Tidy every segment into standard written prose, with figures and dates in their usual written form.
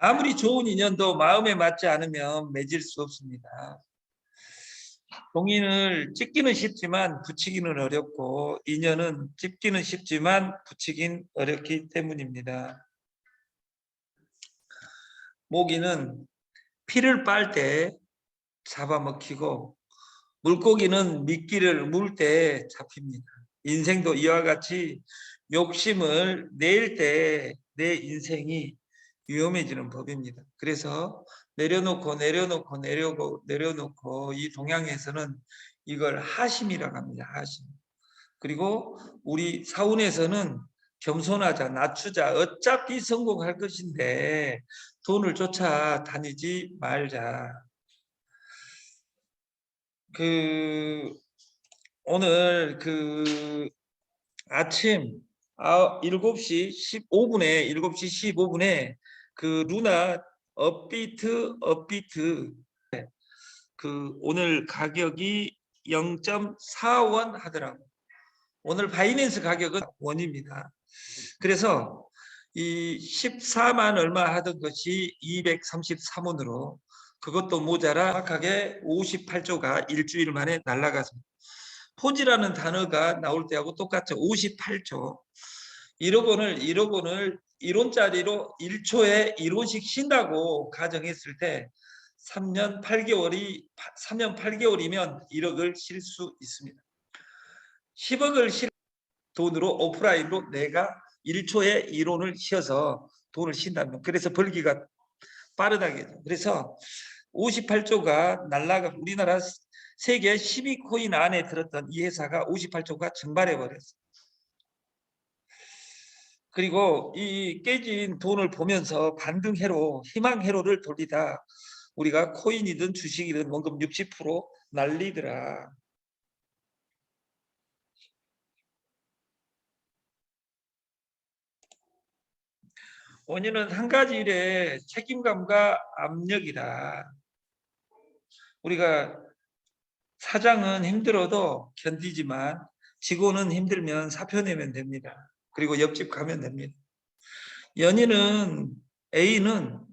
아무리 좋은 인연도 마음에 맞지 않으면 맺을 수 없습니다. 동인을 찢기는 쉽지만 붙이기는 어렵고 인연은 찢기는 쉽지만 붙이긴 어렵기 때문입니다. 모기는 피를 빨 때 잡아먹히고 물고기는 미끼를 물 때 잡힙니다. 인생도 이와 같이 욕심을 낼 때 내 인생이 위험해지는 법입니다. 그래서 내려놓고 이 동양에서는 이걸 하심이라고 합니다. 하심. 그리고 우리 사원에서는 겸손하자, 낮추자. 어차피 성공할 것인데 돈을 쫓아다니지 말자. 오늘 아침 7시 15분에 루나 업비트 오늘 가격이 0.4원 하더라고. 오늘 바이낸스 가격은 원입니다. 그래서 이 14만 얼마 하던 것이 233원으로 그것도 모자라 정확하게 58조가 일주일 만에 날아갔습니다. 포지라는 단어가 나올 때하고 똑같죠. 58조. 1억 원을 1원짜리로 1초에 1원씩 쉰다고 가정했을 때 3년 8개월이면 1억을 쉴 수 있습니다. 10억을 실 돈으로 오프라인으로 내가 1초에 1원을 쉬어서 돈을 쉰다면 그래서 벌기가 빠르다겠죠. 그래서 58조가 날라가 우리나라 세계 12코인 안에 들었던 이 회사가 58조가 증발해 버렸어요. 그리고 이 깨진 돈을 보면서 반등회로 희망회로를 돌리다 우리가 코인이든 주식이든 원금 60% 날리더라. 원인은 한 가지 일에 책임감과 압력이다. 우리가 사장은 힘들어도 견디지만 직원은 힘들면 사표 내면 됩니다. 그리고 옆집 가면 됩니다. 연인은 A는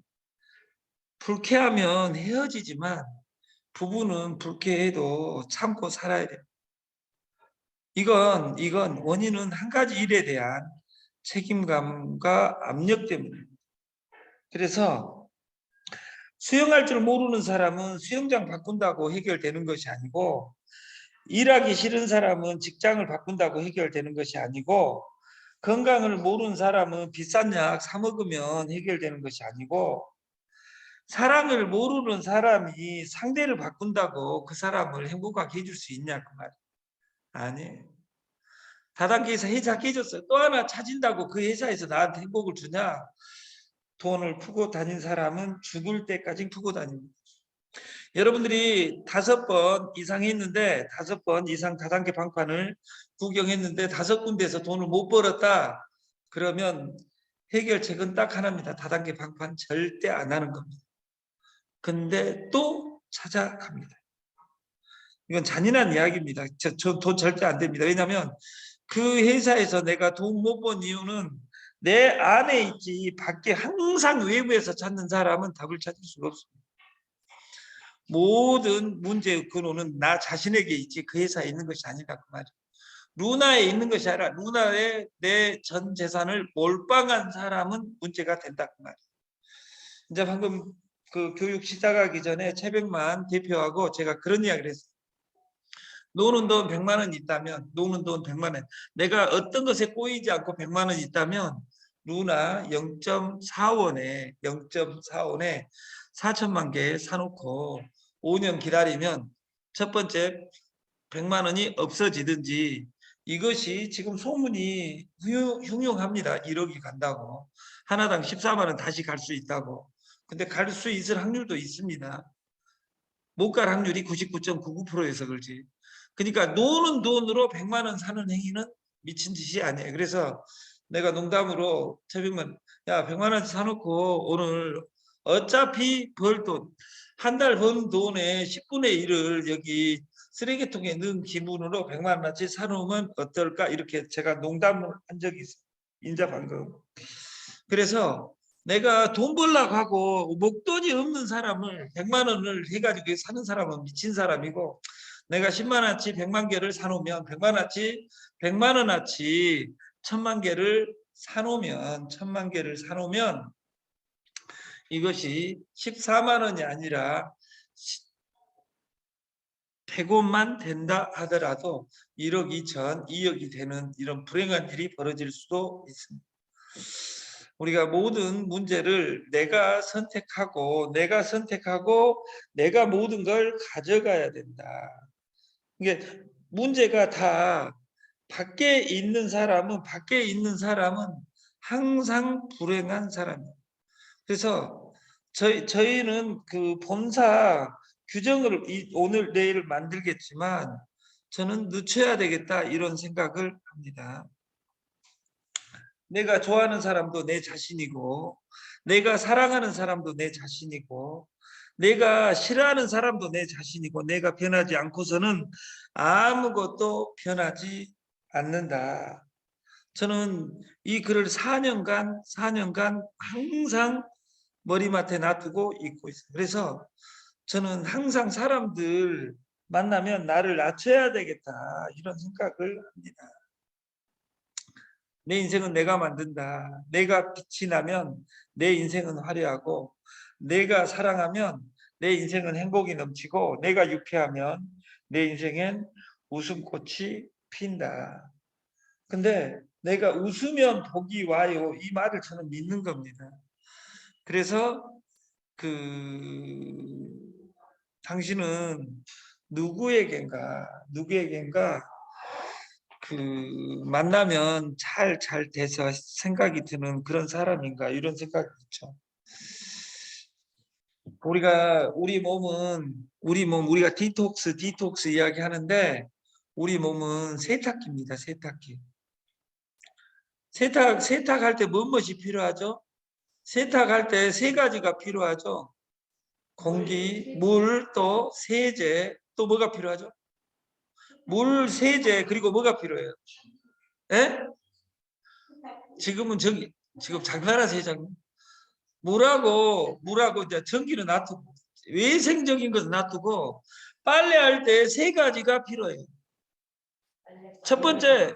불쾌하면 헤어지지만 부부는 불쾌해도 참고 살아야 돼요. 이건 원인은 한 가지 일에 대한 책임감과 압력 때문입니다. 그래서 수영할 줄 모르는 사람은 수영장 바꾼다고 해결되는 것이 아니고 일하기 싫은 사람은 직장을 바꾼다고 해결되는 것이 아니고 건강을 모르는 사람은 비싼 약 사 먹으면 해결되는 것이 아니고 사랑을 모르는 사람이 상대를 바꾼다고 그 사람을 행복하게 해줄 수 있냐 그 말이에요. 아니에요. 다단계에서 회사 깨졌어요. 또 하나 찾은다고 그 회사에서 나한테 행복을 주냐? 돈을 푸고 다닌 사람은 죽을 때까지 푸고 다닙니다. 여러분들이 5번 이상 했는데 5번 이상 다단계 방판을 구경했는데 5군데에서 돈을 못 벌었다. 그러면 해결책은 딱 하나입니다. 다단계 방판 절대 안 하는 겁니다. 근데 또 찾아갑니다. 이건 잔인한 이야기입니다. 돈 절대 안 됩니다. 왜냐하면 그 회사에서 내가 돈 못 번 이유는 내 안에 있지 밖에 항상 외부에서 찾는 사람은 답을 찾을 수가 없습니다. 모든 문제의 근원은 나 자신에게 있지 그 회사에 있는 것이 아니다 그 말이에요. 루나에 있는 것이 아니라 루나에 내 전 재산을 몰빵한 사람은 문제가 된다 그 말이에요. 이제 방금 그 교육 시작하기 전에 최백만 대표하고 제가 그런 이야기를 했어요. 노는 돈 100만 원 있다면 노는 돈 100만 원 내가 어떤 것에 꼬이지 않고 100만 원 있다면 루나 0.4원에 4천만 개 사놓고 5년 기다리면 첫 번째 100만 원이 없어지든지 이것이 지금 소문이 흉흉합니다. 1억이 간다고. 하나당 14만 원 다시 갈 수 있다고. 근데 갈 수 있을 확률도 있습니다. 못 갈 확률이 99.99%에서 그렇지. 그러니까 노는 돈으로 100만 원 사는 행위는 미친 짓이 아니에요. 그래서 내가 농담으로 최백만 야 100만 원 사놓고 오늘 어차피 벌 돈 한 달 번 돈의 10분의 1을 여기 쓰레기통에 넣은 기분으로 100만 원어치 사놓으면 어떨까 이렇게 제가 농담을 한 적이 있어요. 인자 방금. 그래서 내가 돈 벌려고 하고 목돈이 없는 사람을 100만 원을 해가지고 사는 사람은 미친 사람이고, 내가 10만 원어치 100만 개를 사놓으면 100만 원어치 100만 원어치 1000만 개를 사놓으면 1000만 개를 사놓으면 이것이 14만 원이 아니라 100원만 된다 하더라도 1억 2천, 2억이 되는 이런 불행한 일이 벌어질 수도 있습니다. 우리가 모든 문제를 내가 선택하고 내가 모든 걸 가져가야 된다. 이게 문제가 다 밖에 있는 사람은 항상 불행한 사람이에요. 그래서 저희는 그 본사 규정을 오늘 내일 만들겠지만 저는 늦춰야 되겠다 이런 생각을 합니다. 내가 좋아하는 사람도 내 자신이고, 내가 사랑하는 사람도 내 자신이고, 내가 싫어하는 사람도 내 자신이고, 내가 변하지 않고서는 아무것도 변하지 않는다. 저는 이 글을 4년간 항상 머리맡에 놔두고 읽고 있어요. 그래서 저는 항상 사람들 만나면 나를 낮춰야 되겠다 이런 생각을 합니다. 내 인생은 내가 만든다. 내가 빛이 나면 내 인생은 화려하고, 내가 사랑하면 내 인생은 행복이 넘치고, 내가 유쾌하면 내 인생엔 웃음꽃이 핀다. 근데 내가 웃으면 복이 와요. 이 말을 저는 믿는 겁니다. 그래서 당신은 누구에겐가 만나면 잘 돼서 생각이 드는 그런 사람인가 이런 생각이 있죠. 우리가 디톡스 이야기 하는데, 우리 몸은 세탁기입니다. 세탁기. 세탁할 때 무엇이 필요하죠? 세탁할 때 세 가지가 필요하죠. 공기, 물, 또 세제, 또 뭐가 필요하죠? 물, 세제, 그리고 뭐가 필요해요? 예? 지금 장난하세요, 장난. 물하고 이제 전기는 놔두고, 외생적인 것은 놔두고, 빨래할 때 세 가지가 필요해요. 첫 번째,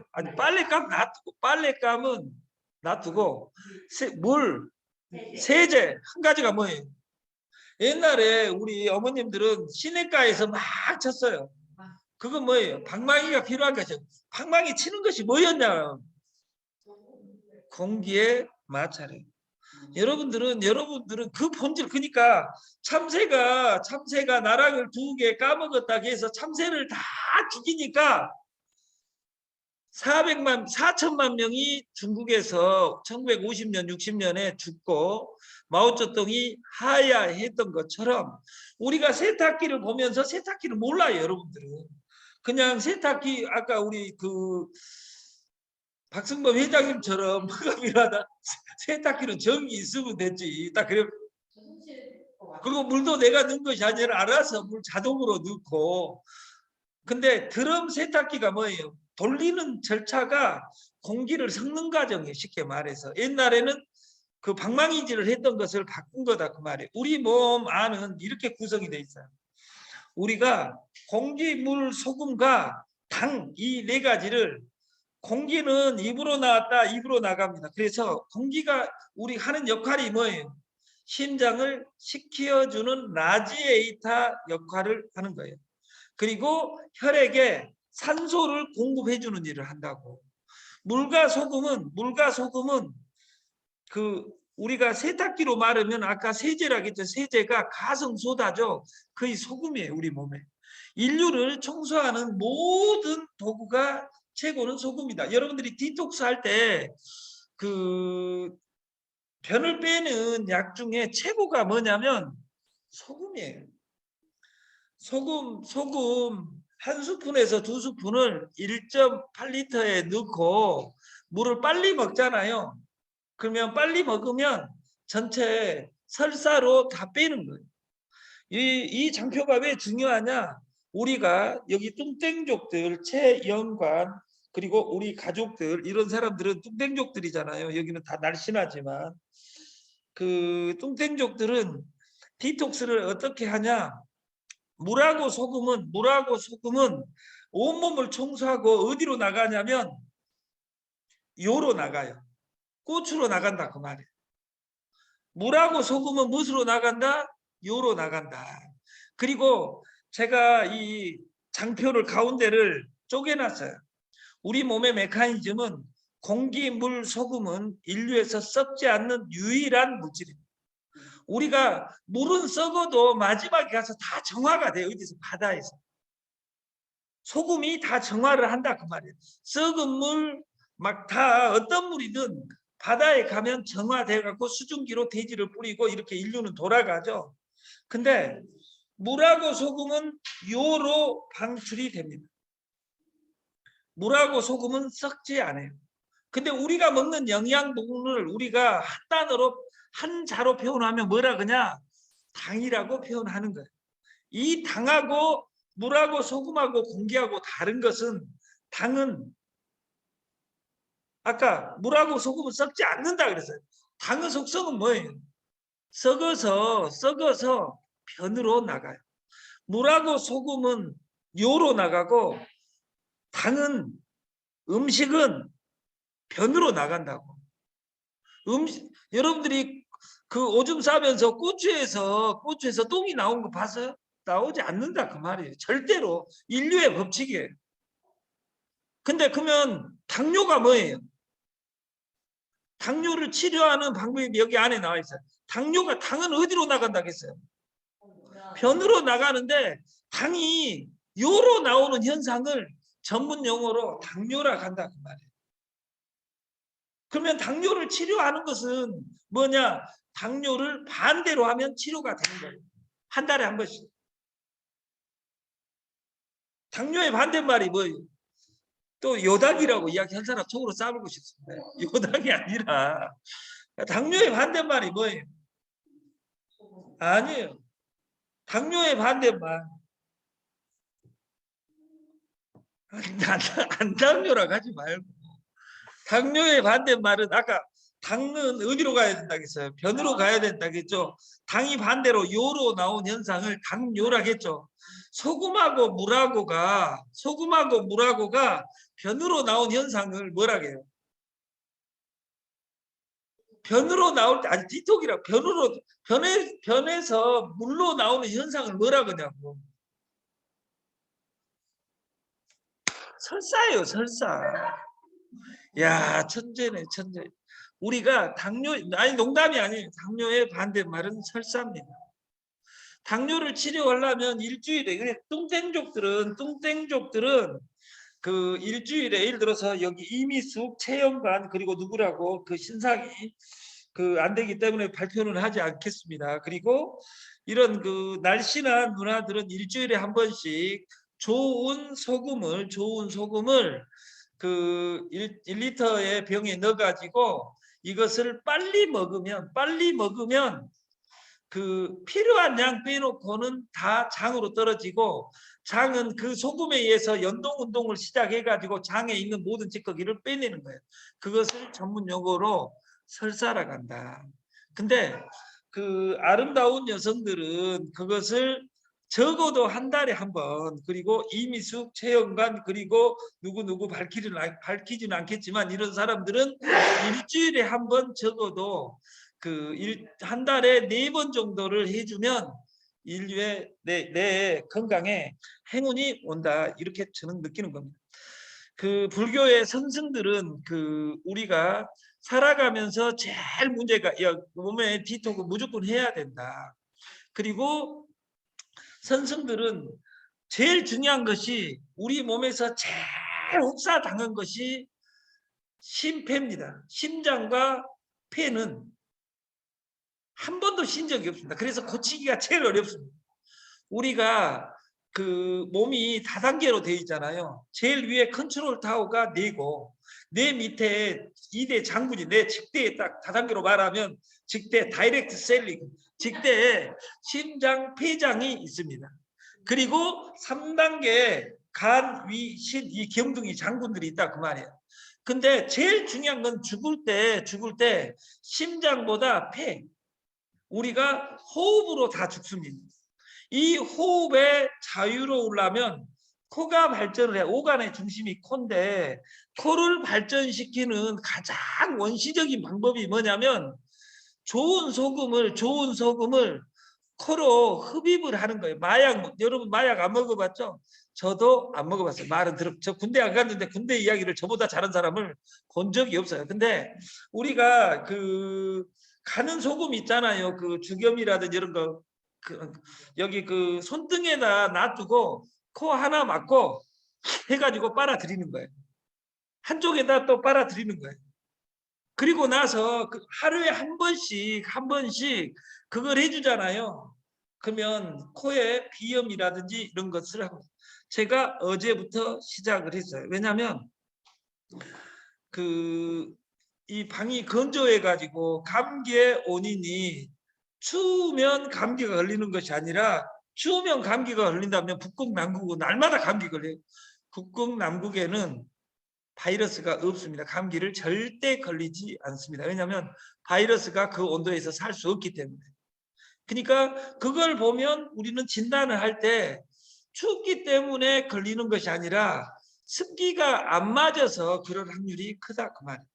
빨래감은 놔두고, 물, 세제, 한 가지가 뭐예요? 옛날에 우리 어머님들은 시냇가에서 막 쳤어요. 그건 뭐예요? 방망이가 필요한 거죠. 방망이 치는 것이 뭐였냐? 공기의 마찰이에요. 여러분들은 그 본질, 그러니까 참새가 나락을 2개 까먹었다고 해서 참새를 다 죽이니까 4천만 명이 중국에서 1950년 60년에 죽고 마오쩌둥이 하야했던 것처럼, 우리가 세탁기를 보면서 세탁기를 몰라요. 여러분들은 그냥 세탁기, 아까 우리 박승범 회장님처럼 뭐가 필요하다, 세탁기는 전기 있으면 됐지, 딱 그래. 그리고 물도 내가 넣은 것이 아니라 알아서 물 자동으로 넣고. 근데 드럼 세탁기가 뭐예요? 돌리는 절차가 공기를 섞는 과정이에요. 쉽게 말해서 옛날에는 그 방망이질을 했던 것을 바꾼 거다 그 말이에요. 우리 몸 안은 이렇게 구성이 돼 있어요. 우리가 공기, 물, 소금과 당, 이 네 가지를, 공기는 입으로 나왔다 입으로 나갑니다. 그래서 공기가 우리 하는 역할이 뭐예요? 심장을 식혀주는 라지에이터 역할을 하는 거예요. 그리고 혈액에 산소를 공급해주는 일을 한다고. 물과 소금은 우리가 세탁기로 말하면 아까 세제라고 했죠. 세제가 가성소다죠. 거의 소금이에요. 우리 몸에. 인류를 청소하는 모든 도구가 최고는 소금이다. 여러분들이 디톡스 할 때 변을 빼는 약 중에 최고가 뭐냐면 소금이에요. 소금 한 스푼에서 2스푼을 1.8리터에 넣고 물을 빨리 먹잖아요. 그러면 빨리 먹으면 전체 설사로 다 빼는 거예요. 이 장표가 왜 중요하냐? 우리가 여기 뚱땡족들, 최영관, 그리고 우리 가족들, 이런 사람들은 뚱땡족들이잖아요. 여기는 다 날씬하지만 그 뚱땡족들은 디톡스를 어떻게 하냐? 물하고 소금은 온몸을 청소하고 어디로 나가냐면 요로 나가요. 꽃으로 나간다 그 말이에요. 물하고 소금은 무엇으로 나간다? 요로 나간다. 그리고 제가 이 장표를 가운데를 쪼개놨어요. 우리 몸의 메커니즘은 공기, 물, 소금은 인류에서 썩지 않는 유일한 물질입니다. 우리가 물은 썩어도 마지막에 가서 다 정화가 돼요. 어디서? 바다에서. 소금이 다 정화를 한다 그 말이에요. 썩은 물, 막 다 어떤 물이든 바다에 가면 정화돼 갖고 수증기로 대지를 뿌리고 이렇게 인류는 돌아가죠. 근데 물하고 소금은 요로 방출이 됩니다. 물하고 소금은 썩지 않아요. 근데 우리가 먹는 영양분을 우리가 한 단어로 한 자로 표현하면 뭐라 그냐? 당이라고 표현하는 거예요. 이 당하고 물하고 소금하고 공기하고 다른 것은 당은 아까 물하고 소금은 썩지 않는다 그랬어요. 당의 속성은 뭐예요? 썩어서 변으로 나가요. 물하고 소금은 요로 나가고 당은 음식은 변으로 나간다고. 여러분들이 그 오줌 싸면서 고추에서 똥이 나온 거 봤어요? 나오지 않는다 그 말이에요. 절대로 인류의 법칙이에요. 근데 그러면 당뇨가 뭐예요? 당뇨를 치료하는 방법이 여기 안에 나와 있어요. 당은 어디로 나간다겠어요? 변으로 나가는데 당이 요로 나오는 현상을 전문 용어로 당뇨라 한다 그 말이에요. 그러면 당뇨를 치료하는 것은 뭐냐? 당뇨를 반대로 하면 치료가 되는 거예요. 한 달에 한 번씩. 당뇨의 반대말이 뭐예요? 또 요닭이라고 이야기한 사람 속으로 싸불고 싶습니다. 요닭이 아니라 당뇨의 반대말이 뭐예요? 아니에요. 당뇨의 반대말 안당뇨라고 하지 말고 당뇨의 반대말은 아까 당은 어디로 가야 된다겠어요? 변으로 가야 된다겠죠. 당이 반대로 요로 나온 현상을 당요라겠죠. 소금하고 물하고가 변으로 나온 현상을 뭐라게요? 변으로 나올 때 아니 디톡이라 변에서 물로 나오는 현상을 뭐라 그러냐고. 설사예요, 설사. 야, 천재네, 천재. 우리가 아니 농담이 아니에요. 당뇨의 반대말은 설사입니다. 당뇨를 치료하려면 일주일에, 그래, 뚱땡족들은 그 일주일에 예를 들어서 여기 이미숙, 최영관, 그리고 누구라고 그 신상이 그 안 되기 때문에 발표는 하지 않겠습니다. 그리고 이런 그 날씬한 누나들은 일주일에 한 번씩 좋은 소금을 그 1리터의 병에 넣어가지고 이것을 빨리 먹으면 그 필요한 양 빼놓고는 다 장으로 떨어지고 장은 그 소금에 의해서 연동 운동을 시작해가지고 장에 있는 모든 찌꺼기를 빼내는 거예요. 그것을 전문 용어로 설사라고 한다. 근데 그 아름다운 여성들은 그것을 적어도 한 달에 한 번, 그리고 이미숙, 최영관, 그리고 누구 밝히지는 않겠지만 이런 사람들은 일주일에 한 번 적어도 한 달에 4번 정도를 해주면 인류의 내 건강에 행운이 온다. 이렇게 저는 느끼는 겁니다. 그 불교의 선생들은 그 우리가 살아가면서 제일 문제가 몸에 디톡스 무조건 해야 된다. 그리고 선생들은 제일 중요한 것이 우리 몸에서 제일 혹사당한 것이 심폐입니다. 심장과 폐는 한 번도 쉰 적이 없습니다. 그래서 고치기가 제일 어렵습니다. 우리가 그 몸이 다단계로 되어 있잖아요. 제일 위에 컨트롤 타워가 뇌고 뇌 밑에 2대 장군이 내 직대에 딱 다단계로 말하면 직대 다이렉트 셀링 직대에 심장 폐장이 있습니다. 그리고 3단계 간, 위, 신, 이 경둥이 장군들이 있다 그 말이에요. 근데 제일 중요한 건 죽을 때 심장보다 폐 우리가 호흡으로 다 죽습니다. 이 호흡에 자유로우려면 코가 발전을 해. 오간의 중심이 코인데 코를 발전시키는 가장 원시적인 방법이 뭐냐면 좋은 소금을 코로 흡입을 하는 거예요. 여러분 마약 안 먹어봤죠? 저도 안 먹어봤어요. 말은 저 군대 안 갔는데 군대 이야기를 저보다 잘한 사람을 본 적이 없어요. 근데 우리가 가는 소금 있잖아요. 죽염이라든지 이런 거, 여기 손등에다 놔두고 코 하나 막고 해가지고 빨아들이는 거예요. 한쪽에다 또 빨아들이는 거예요. 그리고 나서 하루에 한 번씩 그걸 해주잖아요. 그러면 코에 비염이라든지 이런 것을 하고, 제가 어제부터 시작을 했어요. 왜냐하면 이 방이 건조해가지고 감기의 원인이 추우면 감기가 걸리는 것이 아니라 추우면 감기가 걸린다면 북극 남극은 날마다 감기 걸려요. 북극 남극에는 바이러스가 없습니다. 감기를 절대 걸리지 않습니다. 왜냐하면 바이러스가 그 온도에서 살 수 없기 때문에. 그러니까 그걸 보면 우리는 진단을 할 때 춥기 때문에 걸리는 것이 아니라 습기가 안 맞아서 그런 확률이 크다 그 말이에요.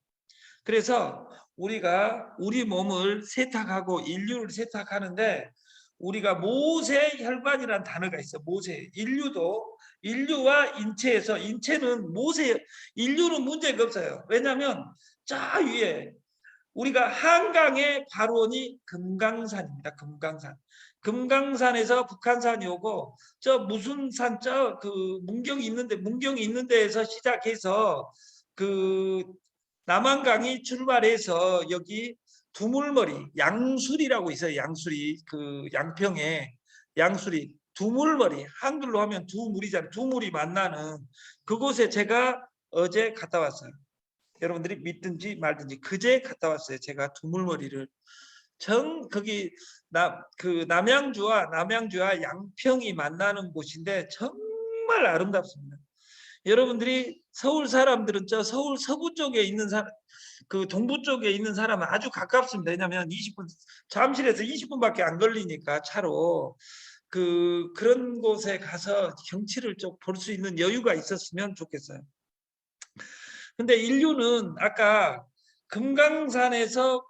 그래서 우리가 우리 몸을 세탁하고 인류를 세탁하는데 우리가 모세혈관이라는 단어가 있어. 인류와 인체는 인류는 문제가 없어요. 왜냐하면 저 위에 우리가 한강의 발원이 금강산입니다. 금강산에서 북한산이 오고 저 무슨 산 문경이 있는 데에서 시작해서 남한강이 출발해서 여기 두물머리 양수리라고 있어요. 양수리 양평에 양수리 두물머리 한글로 하면 두물이잖아요. 두물이 만나는 그곳에 제가 어제 갔다 왔어요. 여러분들이 믿든지 말든지 그제 갔다 왔어요. 제가 두물머리를 거기 남양주와 양평이 만나는 곳인데 정말 아름답습니다. 여러분들이 서울 사람들은 서울 서부 쪽에 있는 사람, 동부 쪽에 있는 사람은 아주 가깝습니다. 왜냐하면 잠실에서 20분밖에 안 걸리니까 차로 그런 곳에 가서 경치를 좀 볼 수 있는 여유가 있었으면 좋겠어요. 근데 인류는 아까 금강산에서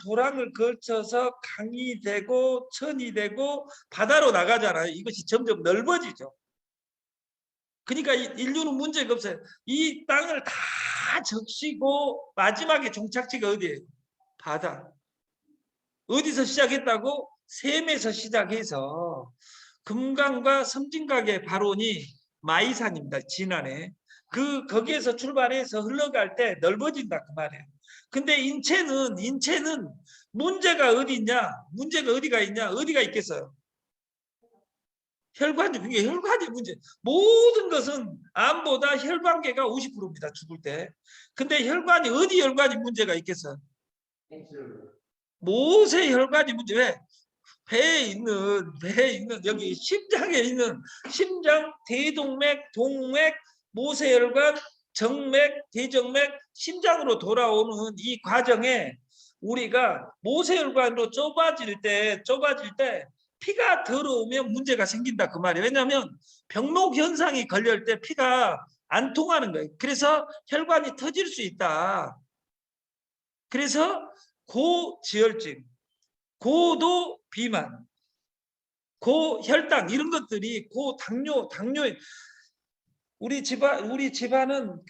도랑을 걸쳐서 강이 되고 천이 되고 바다로 나가잖아요. 이것이 점점 넓어지죠. 그러니까 인류는 문제가 없어요. 이 땅을 다 적시고 마지막에 종착지가 어디예요? 바다. 어디서 시작했다고? 샘에서 시작해서 금강과 섬진강의 발원이 마이산입니다. 지난해. 거기에서 출발해서 흘러갈 때 넓어진다 그 말이에요. 근데 인체는 문제가 어디 있냐? 문제가 어디가 있냐? 어디가 있겠어요? 그게 혈관이 문제. 모든 것은 암보다 혈관계가 50%입니다. 죽을 때. 근데 어디 혈관이 문제가 있겠어요? 모세 혈관이 문제. 왜? 배에 있는 여기 심장에 있는 심장, 대동맥, 동맥, 모세혈관, 정맥, 대정맥, 심장으로 돌아오는 이 과정에 우리가 모세혈관으로 좁아질 때 피가 들어오면 문제가 생긴다 그 말이에요. 왜냐하면 병록 현상이 걸릴 때 피가 안 통하는 거예요. 그래서 혈관이 터질 수 있다. 그래서 고지혈증, 고도 비만, 고혈당 이런 것들이 고당뇨, 우리 집안은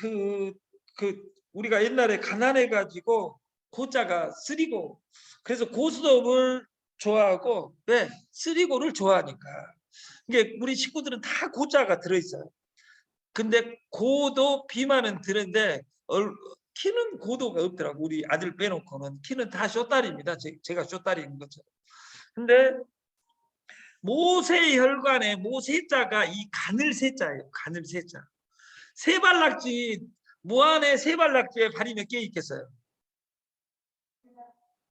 우리가 옛날에 가난해 가지고 고자가 쓰리고 그래서 고스톱을 좋아하고 왜 쓰리고를 좋아하니까 이게 우리 식구들은 다 고자가 들어있어요. 근데 고도 비만은 들은데 키는 고도가 없더라고. 우리 아들 빼놓고는 키는 다 쇼다리입니다. 제가 쇼다리인 것처럼. 근데 모세혈관의 모세자가 이 가늘세자예요. 가늘세자. 세발낙지 무한의 세발낙지에 발이 몇 개 있겠어요?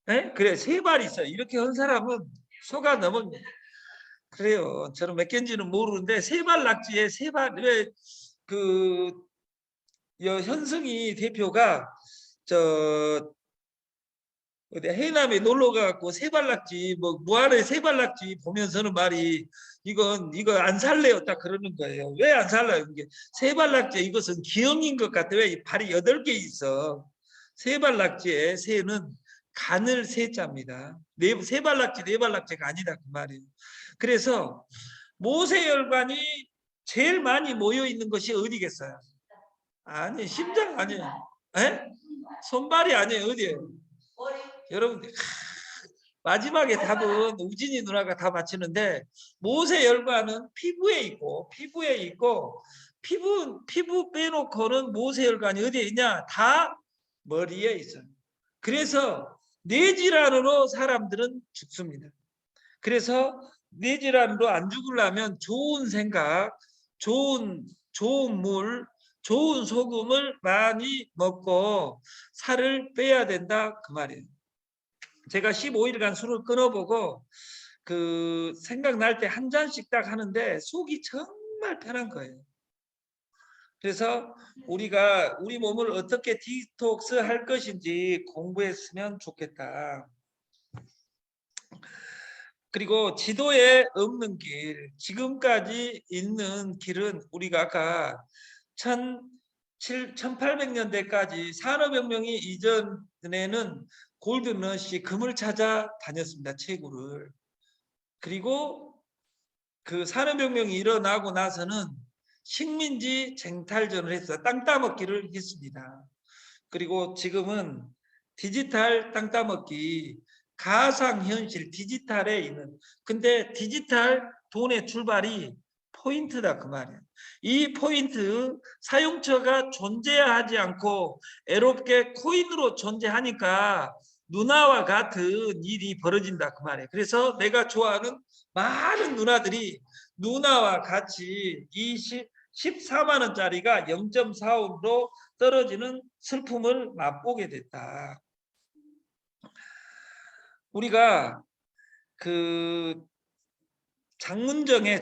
네? 그래 세 발 있어요. 이렇게 한 사람은 소가 넘은 그래요. 저는 몇 개인지는 모르는데 세발낙지에 세발 왜그 현승이 대표가 저 어디 해남에 놀러 가고 세발낙지 뭐 무안의 세발낙지 보면서는 말이 이거 안 살래요 딱 그러는 거예요. 왜 안 살라요? 이게 세발낙지 이것은 기형인 것 같아. 왜 발이 8개 있어? 세발낙지의 새는 간을 세자입니다. 세발낙지 네발낙지가 아니다 그 말이에요. 그래서 모세혈관이 제일 많이 모여 있는 것이 어디겠어요? 아니 심장 아니에요. 에? 손발이 아니에요. 어디예요? 여러분들 마지막에 답은 우진이 누나가 다 맞히는데 모세혈관은 피부에 있고 피부 빼놓고는 모세혈관이 어디에 있냐? 다 머리에 있어요. 그래서 뇌질환으로 사람들은 죽습니다. 그래서 뇌질환으로 안 죽으려면 좋은 생각, 좋은 물, 좋은 소금을 많이 먹고 살을 빼야 된다 그 말이에요. 제가 15일간 술을 끊어보고 그 생각날 때 한 잔씩 딱 하는데 속이 정말 편한 거예요. 그래서 우리가 우리 몸을 어떻게 디톡스 할 것인지 공부했으면 좋겠다. 그리고 지도에 없는 길, 지금까지 있는 길은 우리가 아까 1800년대까지 산업혁명이 이전에는 골든러시 금을 찾아 다녔습니다. 채굴을. 그리고 그 산업혁명이 일어나고 나서는 식민지 쟁탈전을 해서 땅 따먹기를 했습니다. 그리고 지금은 디지털 땅 따먹기, 가상현실 디지털에 있는, 근데 디지털 돈의 출발이 포인트다 그 말이에요. 이 포인트 사용처가 존재하지 않고 애롭게 코인으로 존재하니까 누나와 같은 일이 벌어진다 그 말이에요. 그래서 내가 좋아하는 많은 누나들이 누나와 같이 14만 원짜리가 0.45로 떨어지는 슬픔을 맛보게 됐다. 우리가 그 장문정에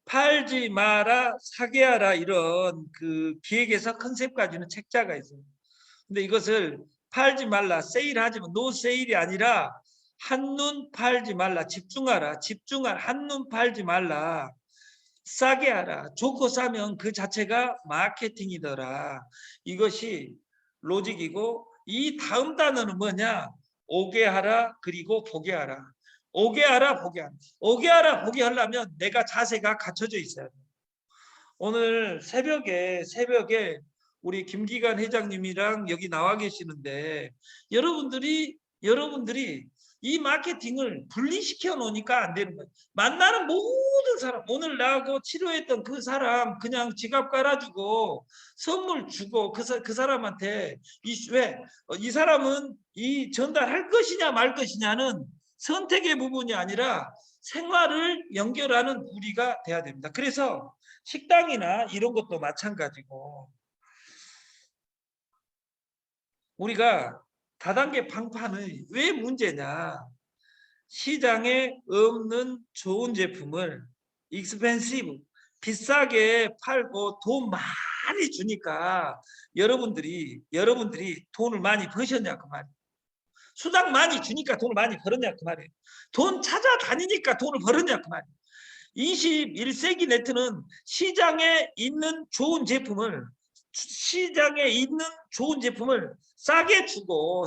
팔지 마라 사게 하라 이런 그 기획에서 컨셉까지는 책자가 있어요. 근데 이것을 팔지 말라 세일하지 마 노 세일이 아니라 한눈 팔지 말라 집중하라 한눈 팔지 말라 싸게 하라 좋고 싸면 그 자체가 마케팅이더라. 이것이 로직이고 이 다음 단어는 뭐냐? 오게 하라 그리고 보게 하라. 오게 하라 보게 하라. 오게 하라 보게 하려면 내가 자세가 갖춰져 있어야 돼. 오늘 새벽에 우리 김기관 회장님이랑 여기 나와 계시는데 여러분들이 이 마케팅을 분리시켜 놓으니까 안 되는 거예요. 만나는 모든 사람, 오늘 나하고 치료했던 그 사람 그냥 지갑 깔아주고 선물 주고 그 사람한테 이 사람은 이 전달할 것이냐 말 것이냐는 선택의 부분이 아니라 생활을 연결하는 우리가 돼야 됩니다. 그래서 식당이나 이런 것도 마찬가지고 우리가 다단계 방판의 왜 문제냐? 시장에 없는 좋은 제품을 익스펜시브 비싸게 팔고 돈 많이 주니까 여러분들이 돈을 많이 버셨냐 그 말이에요. 수당 많이 주니까 돈을 많이 벌었냐 그 말이에요. 돈 찾아다니니까 돈을 벌었냐 그 말이에요. 21세기 네트는 시장에 있는 좋은 제품을 싸게 주고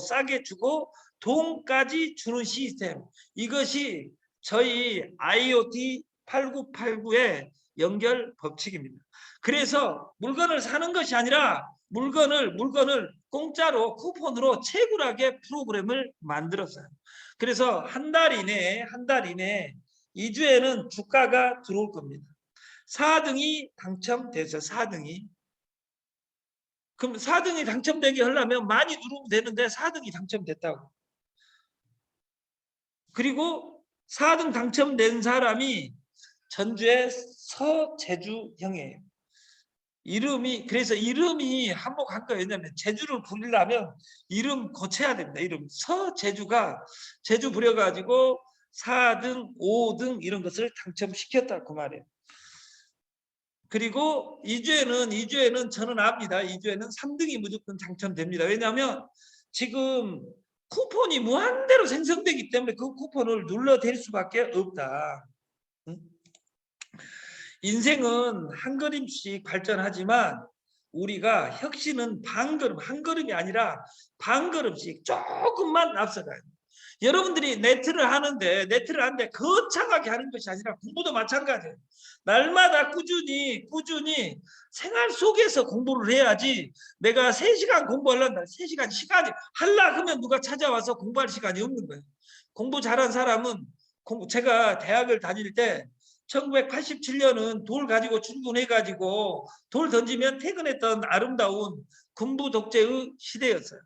돈까지 주는 시스템. 이것이 저희 IoT 8989의 연결 법칙입니다. 그래서 물건을 사는 것이 아니라 물건을 공짜로 쿠폰으로 채굴하게 프로그램을 만들었어요. 그래서 한 달 이내에 2주에는 주가가 들어올 겁니다. 4등이 당첨돼서 4등이. 그럼 4등이 당첨되게 하려면 많이 누르면 되는데 4등이 당첨됐다고. 그리고 4등 당첨된 사람이 전주의 서제주 형이에요. 그래서 이름이 한몫한 거예요. 왜냐하면 제주를 부리려면 이름 고쳐야 됩니다. 이름. 서제주가 제주 부려가지고 4등, 5등 이런 것을 당첨시켰다 그 말이에요. 그리고 2주에는 저는 압니다. 2주에는 3등이 무조건 당첨됩니다. 왜냐하면 지금 쿠폰이 무한대로 생성되기 때문에 그 쿠폰을 눌러댈 수밖에 없다. 응? 인생은 한 걸음씩 발전하지만 우리가 혁신은 반걸음, 한 걸음이 아니라 반걸음씩 조금만 앞서가요. 여러분들이 네트를 하는데 거창하게 하는 것이 아니라 공부도 마찬가지예요. 날마다 꾸준히 생활 속에서 공부를 해야지. 내가 3시간 공부하려면 3시간 시간이 하려 하면 누가 찾아와서 공부할 시간이 없는 거예요. 공부 잘한 사람은 제가 대학을 다닐 때 1987년은 돌 가지고 출근해가지고 돌 던지면 퇴근했던 아름다운 군부 독재의 시대였어요.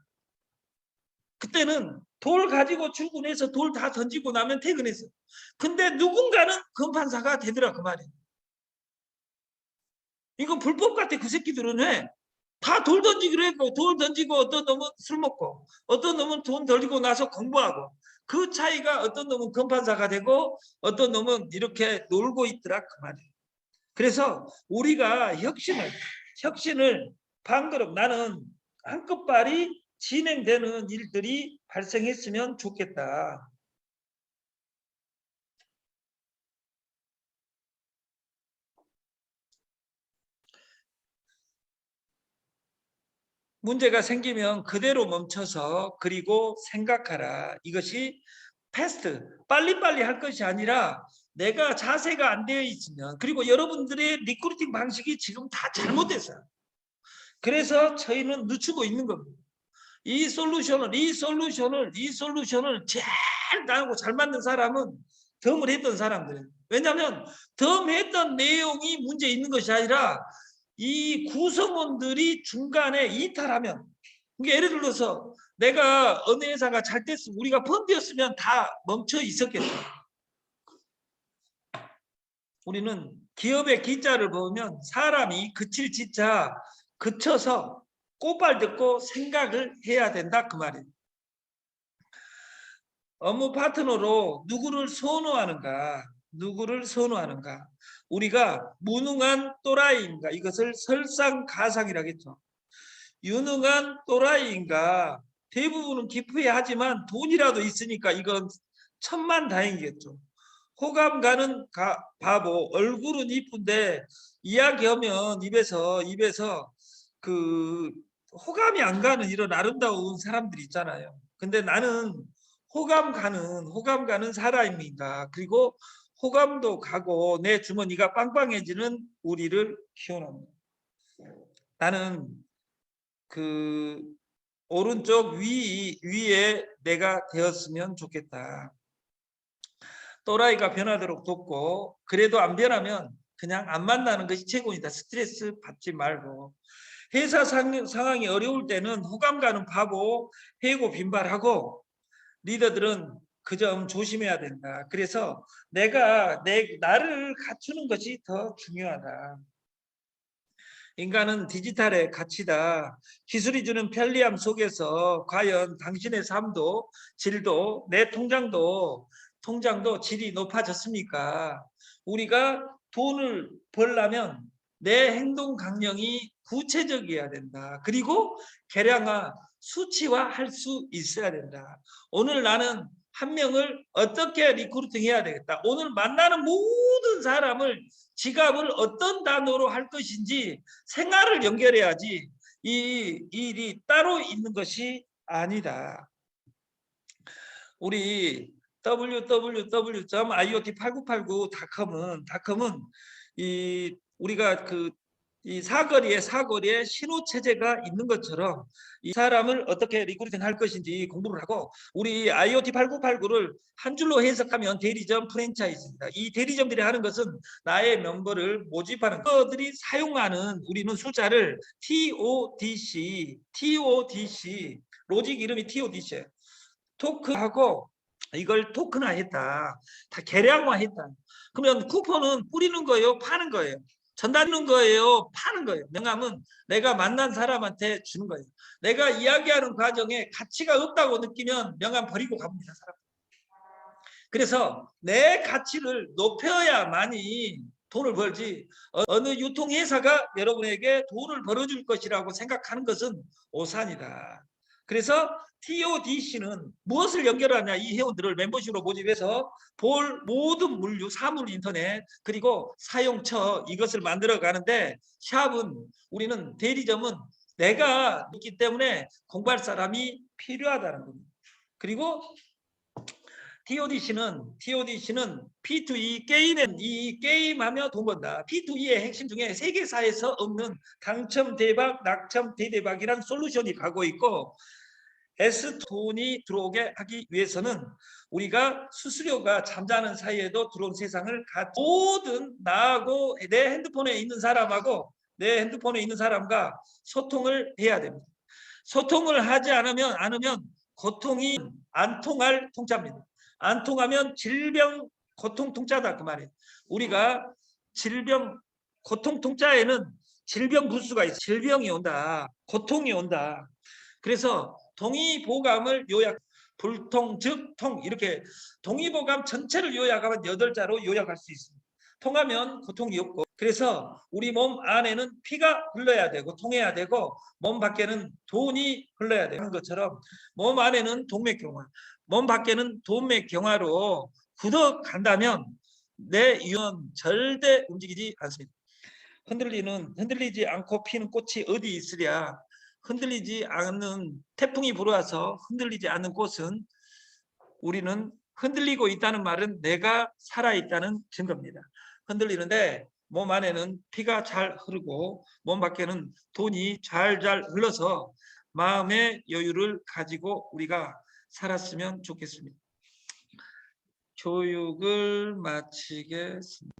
그때는 돌 가지고 출근해서 돌 다 던지고 나면 퇴근했어요. 근데 누군가는 검판사가 되더라 그 말이에요. 이거 불법 같아. 그 새끼들은 왜? 다 돌 던지기로 했고 돌 던지고 어떤 놈은 술 먹고 어떤 놈은 돈 던지고 나서 공부하고 그 차이가 어떤 놈은 검판사가 되고 어떤 놈은 이렇게 놀고 있더라 그 말이에요. 그래서 우리가 혁신을 방금 나는 한꺼번에 진행되는 일들이 발생했으면 좋겠다. 문제가 생기면 그대로 멈춰서 그리고 생각하라. 이것이 패스트, 빨리빨리 할 것이 아니라 내가 자세가 안 되어 있으면 그리고 여러분들의 리크루팅 방식이 지금 다 잘못됐어요. 그래서 저희는 늦추고 있는 겁니다. 이 솔루션을 제일 나하고 잘 맞는 사람은 덤을 했던 사람들이에요. 왜냐하면 덤했던 내용이 문제 있는 것이 아니라 이 구성원들이 중간에 이탈하면, 그러니까 예를 들어서 내가 어느 회사가 잘 됐으면 우리가 펀드였으면 다 멈춰 있었겠죠. 우리는 기업의 기자를 보면 사람이 그칠 지자 그쳐서 꼬발 듣고 생각을 해야 된다 그 말이에요. 업무 파트너로 누구를 선호하는가? 우리가 무능한 또라이인가? 이것을 설상가상이라겠죠. 유능한 또라이인가? 대부분은 기부해하지만 돈이라도 있으니까 이건 천만다행이겠죠. 호감 가는 바보, 얼굴은 이쁜데 이야기하면 입에서 그 호감이 안 가는 이런 아름다운 사람들이 있잖아요. 근데 나는 호감 가는 사람입니다. 그리고 호감도 가고 내 주머니가 빵빵해지는 우리를 키워납니다. 나는 그 오른쪽 위에 내가 되었으면 좋겠다. 또라이가 변하도록 돕고 그래도 안 변하면 그냥 안 만나는 것이 최고이다. 스트레스 받지 말고. 회사 상황이 어려울 때는 호감 가는 바보 해고 빈발하고 리더들은 그 점 조심해야 된다. 그래서 나를 갖추는 것이 더 중요하다. 인간은 디지털의 가치다. 기술이 주는 편리함 속에서 과연 당신의 삶도 질도 내 통장도 질이 높아졌습니까? 우리가 돈을 벌려면 내 행동 강령이 구체적이어야 된다. 그리고 계량화, 수치화할 수 있어야 된다. 오늘 나는 한 명을 어떻게 리크루팅 해야 되겠다. 오늘 만나는 모든 사람을 지갑을 어떤 단어로 할 것인지 생활을 연결해야지 이 일이 따로 있는 것이 아니다. 우리 www.iot8989.com은 우리가 이 사거리에 신호 체제가 있는 것처럼 이 사람을 어떻게 리크루팅 할 것인지 공부를 하고 우리 IoT 8989를 한 줄로 해석하면 대리점 프랜차이즈입니다. 이 대리점들이 하는 것은 나의 멤버를 모집하는 그들이 사용하는 우리는 숫자를 TODC 로직 이름이 TODC예요. 토큰하고 이걸 토큰화했다. 다 계량화했다. 그러면 쿠폰은 뿌리는 거예요? 파는 거예요? 전달하는 거예요? 파는 거예요? 명함은 내가 만난 사람한테 주는 거예요. 내가 이야기하는 과정에 가치가 없다고 느끼면 명함 버리고 갑니다. 사람. 그래서 내 가치를 높여야만이 돈을 벌지 어느 유통회사가 여러분에게 돈을 벌어줄 것이라고 생각하는 것은 오산이다. 그래서 TODC는 무엇을 연결하냐? 이 회원들을 멤버십으로 모집해서 볼 모든 물류, 사물 인터넷 그리고 사용처 이것을 만들어 가는데 샵은 우리는 대리점은 내가 있기 때문에 공부할 사람이 필요하다는 겁니다. 그리고 TODC는 P2E 게임엔 이 게임하며 돈 번다. P2E의 핵심 중에 세계사에서 없는 당첨 대박, 낙첨 대대박이란 솔루션이 가고 있고 S 돈이 들어오게 하기 위해서는 우리가 수수료가 잠자는 사이에도 들어온 세상을 모든 나하고 내 핸드폰에 있는 사람하고 내 핸드폰에 있는 사람과 소통을 해야 됩니다. 소통을 하지 않으면 고통이 안 통할 통짜입니다. 안 통하면 질병 고통 통짜다 그 말이에요. 우리가 질병 고통 통짜에는 질병 부수가 있어. 질병이 온다. 고통이 온다. 그래서 동의보감을 요약 불통 즉 통 이렇게 동의보감 전체를 요약하면 8자로 요약할 수 있습니다. 통하면 고통이 없고 그래서 우리 몸 안에는 피가 흘러야 되고 통해야 되고 몸 밖에는 돈이 흘러야 되는 것처럼 몸 안에는 동맥경화 몸 밖에는 동맥경화로 굳어간다면 내 유언 절대 움직이지 않습니다. 흔들리지 않고 피는 꽃이 어디 있으랴. 흔들리지 않는 태풍이 불어와서 흔들리지 않는 꽃은 우리는 흔들리고 있다는 말은 내가 살아있다는 증거입니다. 흔들리는데 몸 안에는 피가 잘 흐르고 몸 밖에는 돈이 잘 흘러서 마음의 여유를 가지고 우리가 살았으면 좋겠습니다. 교육을 마치겠습니다.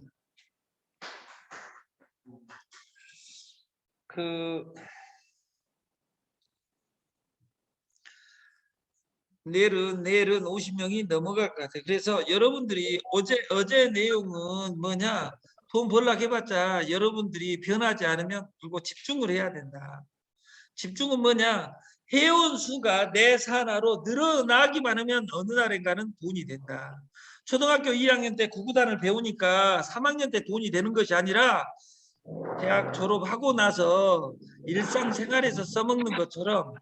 내일은 50명이 넘어갈 것 같아요. 그래서 여러분들이 어제 내용은 뭐냐? 돈 벌려고 해봤자 여러분들이 변하지 않으면 그리고 집중을 해야 된다. 집중은 뭐냐? 회원 수가 내 산하로 늘어나기만 하면 어느 날인가는 돈이 된다. 초등학교 2학년 때 구구단을 배우니까 3학년 때 돈이 되는 것이 아니라 대학 졸업하고 나서 일상생활에서 써먹는 것처럼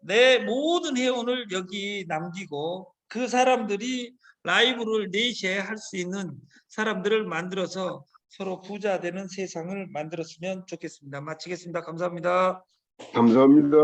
내 모든 회원을 여기 남기고 그 사람들이 라이브를 4시에 할 수 있는 사람들을 만들어서 서로 부자 되는 세상을 만들었으면 좋겠습니다. 마치겠습니다. 감사합니다. 감사합니다.